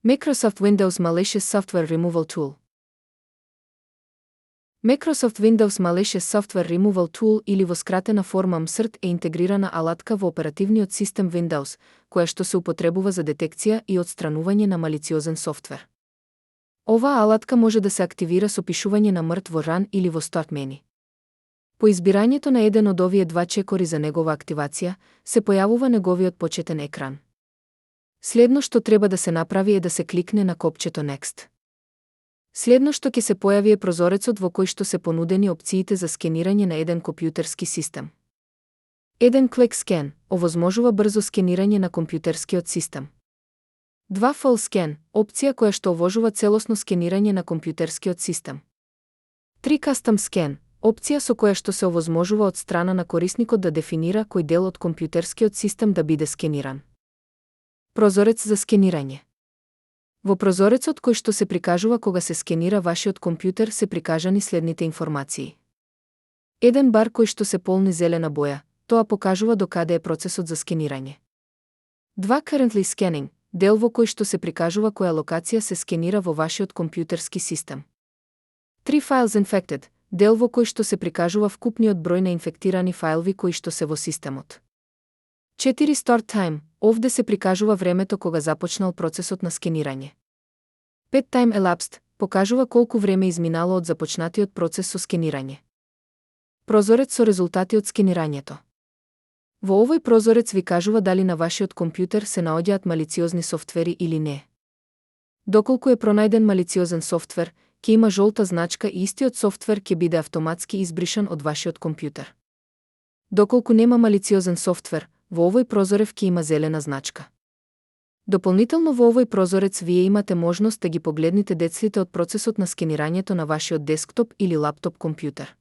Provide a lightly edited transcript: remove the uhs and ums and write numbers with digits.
Microsoft Windows Malicious Software Removal Tool. Microsoft Windows Malicious Software Removal Tool или во скратена форма MSRT е интегрирана алатка во оперативниот систем Windows, која што се употребува за детекција и отстранување на малициозен софтвер. Оваа алатка може да се активира со пишување на мрт во Run или во Start мени. По избирањето на еден од овие два чекори за негова активација, се појавува неговиот почетен екран. Следно што треба да се направи е да се кликне на копчето Next. Следно што ќе се појави е прозорецот во кој што се понудени опциите за скенирање на еден компјутерски систем. Еден клик скен овозможува брзо скенирање на компјутерскиот систем. 2 Full Scan, опција која што овозможува целосно скенирање на компјутерскиот систем. 3 Custom Scan, опција со која што се овозможува од страна на корисникот да дефинира кој дел од компјутерскиот систем да биде скениран. Прозорец за скенирање. Во прозорецот кој што се прикажува кога се скенира вашиот компјутер се прикажани следните информации. Еден бар кој што се полни зелена боја, тоа покажува до каде е процесот за скенирање. 2 Currently Scanning, дел во кој што се прикажува која локација се скенира во вашиот компјутерски систем. 3 Files Infected, дел во кој што се прикажува вкупниот број на инфектирани фајлови кои што се во системот. 4 Start Time, овде се прикажува времето кога започнал процесот на скенирање. 5 Time Elapsed, покажува колку време изминало од започнатиот процес со скенирање. Прозорец со резултати од скенирањето. Во овој прозорец ви кажува дали на вашиот компјутер се наоѓаат малициозни софтвери или не. Доколку е пронајден малициозен софтвер, ќе има жолта значка и истиот софтвер ќе биде автоматски избришан од вашиот компјутер. Доколку нема малициозен софтвер, во овој прозорец ќе има зелена значка. Дополнително во овој прозорец вие имате можност да ги погледнете децлите од процесот на скенирањето на вашиот десктоп или лаптоп компјутер.